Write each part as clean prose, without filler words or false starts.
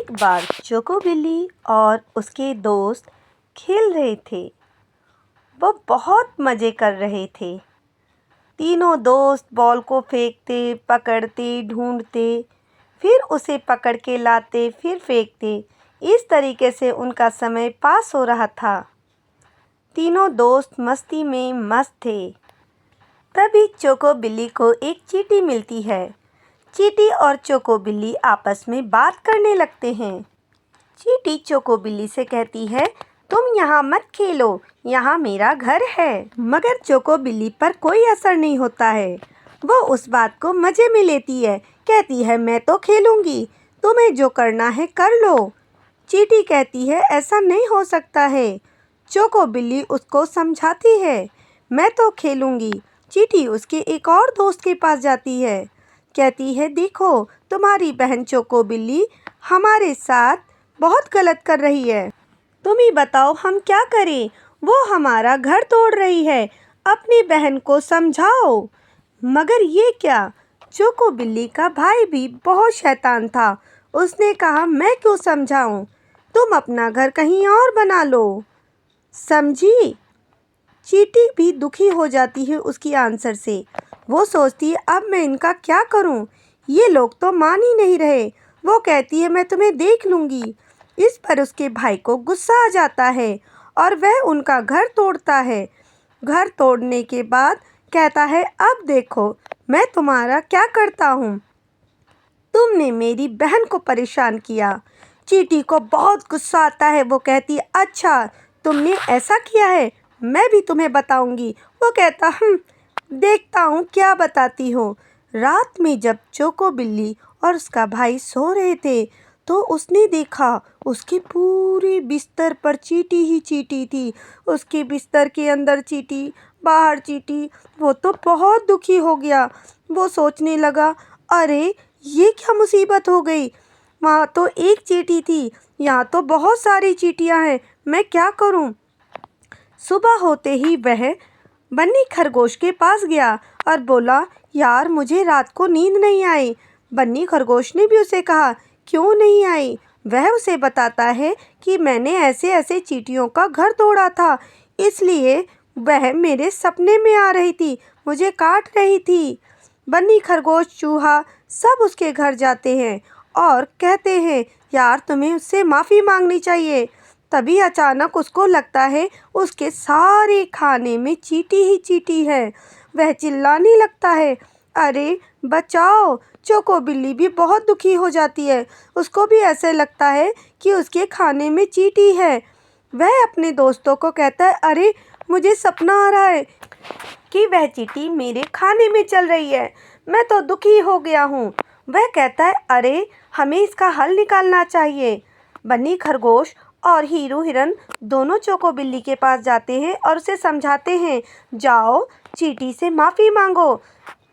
एक बार चोको बिल्ली और उसके दोस्त खेल रहे थे। वो बहुत मज़े कर रहे थे। तीनों दोस्त बॉल को फेंकते, पकड़ते, ढूंढते, फिर उसे पकड़ के लाते, फिर फेंकते। इस तरीके से उनका समय पास हो रहा था। तीनों दोस्त मस्ती में मस्त थे। तभी चोको बिल्ली को एक चींटी मिलती है। चींटी और चोको बिल्ली आपस में बात करने लगते हैं। चींटी चोको बिल्ली से कहती है, तुम यहाँ मत खेलो, यहाँ मेरा घर है। मगर चोको बिल्ली पर कोई असर नहीं होता है। वो उस बात को मज़े में लेती है। कहती है, मैं तो खेलूँगी, तुम्हें जो करना है कर लो। चींटी कहती है, ऐसा नहीं हो सकता है। चोको बिल्ली उसको समझाती है, मैं तो खेलूँगी। चींटी उसके एक और दोस्त के पास जाती है। कहती है, देखो तुम्हारी बहन चोको बिल्ली हमारे साथ बहुत गलत कर रही है। तुम ही बताओ हम क्या करें? वो हमारा घर तोड़ रही है। अपनी बहन को समझाओ। मगर ये क्या? चोको बिल्ली का भाई भी बहुत शैतान था। उसने कहा, मैं क्यों समझाऊं? तुम अपना घर कहीं और बना लो। समझी? चींटी भी दुखी हो जाती है उसकी आंसर से। वो सोचती है, अब मैं इनका क्या करूं? ये लोग तो मान ही नहीं रहे। वो कहती है, मैं तुम्हें देख लूँगी। इस पर उसके भाई को गुस्सा आ जाता है और वह उनका घर तोड़ता है। घर तोड़ने के बाद कहता है, अब देखो मैं तुम्हारा क्या करता हूँ। तुमने मेरी बहन को परेशान किया। चींटी को बहुत गुस्सा आता है। वो कहती है, अच्छा तुमने ऐसा किया है, मैं भी तुम्हें बताऊंगी। वो कहता, देखता हूँ क्या बताती हो। रात में जब चोको बिल्ली और उसका भाई सो रहे थे तो उसने देखा उसके पूरे बिस्तर पर चींटी ही चींटी थी। उसके बिस्तर के अंदर चींटी, बाहर चींटी। वो तो बहुत दुखी हो गया। वो सोचने लगा, अरे ये क्या मुसीबत हो गई? वहाँ तो एक चींटी थी, यहाँ तो बहुत सारी चींटियाँ हैं, मैं क्या करूँ? सुबह होते ही वह बन्नी खरगोश के पास गया और बोला, यार मुझे रात को नींद नहीं आई। बन्नी खरगोश ने भी उसे कहा, क्यों नहीं आई? वह उसे बताता है कि मैंने ऐसे ऐसे चींटियों का घर तोड़ा था, इसलिए वह मेरे सपने में आ रही थी, मुझे काट रही थी। बन्नी खरगोश, चूहा सब उसके घर जाते हैं और कहते हैं, यार तुम्हें उससे माफ़ी मांगनी चाहिए। तभी अचानक उसको लगता है उसके सारे खाने में चींटी ही चींटी है। वह चिल्लाने लगता है, अरे बचाओ। चोको बिल्ली भी बहुत दुखी हो जाती है। उसको भी ऐसे लगता है कि उसके खाने में चींटी है। वह अपने दोस्तों को कहता है, अरे मुझे सपना आ रहा है कि वह चींटी मेरे खाने में चल रही है, मैं तो दुखी हो गया हूँ। वह कहता है, अरे हमें इसका हल निकालना चाहिए। बन्नी खरगोश और हीरू हिरन दोनों चोको बिल्ली के पास जाते हैं और उसे समझाते हैं, जाओ चींटी से माफ़ी मांगो।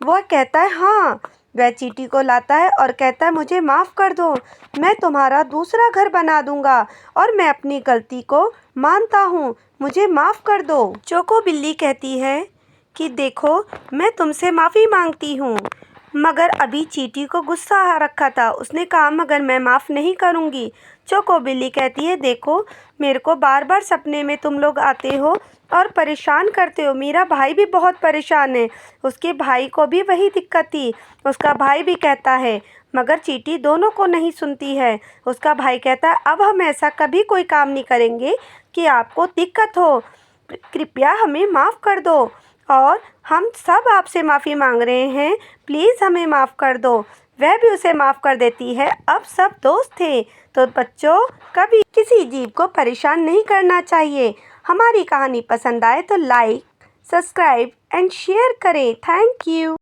वह कहता है, हाँ। वह चींटी को लाता है और कहता है, मुझे माफ़ कर दो, मैं तुम्हारा दूसरा घर बना दूंगा और मैं अपनी गलती को मानता हूँ, मुझे माफ़ कर दो। चोको बिल्ली कहती है कि देखो मैं तुमसे माफ़ी मांगती हूँ। मगर अभी चींटी को गुस्सा आ रखा था। उसने कहा, मगर मैं माफ़ नहीं करूँगी। चोको बिल्ली कहती है, देखो मेरे को बार बार सपने में तुम लोग आते हो और परेशान करते हो। मेरा भाई भी बहुत परेशान है। उसके भाई को भी वही दिक्कत थी। उसका भाई भी कहता है, मगर चींटी दोनों को नहीं सुनती है। उसका भाई कहता है, अब हम ऐसा कभी कोई काम नहीं करेंगे कि आपको दिक्कत हो, कृपया हमें माफ़ कर दो और हम सब आपसे माफ़ी मांग रहे हैं, प्लीज़ हमें माफ़ कर दो। वह भी उसे माफ़ कर देती है। अब सब दोस्त थे। तो बच्चों, कभी किसी जीव को परेशान नहीं करना चाहिए। हमारी कहानी पसंद आए तो लाइक, सब्सक्राइब एंड शेयर करें। Thank you.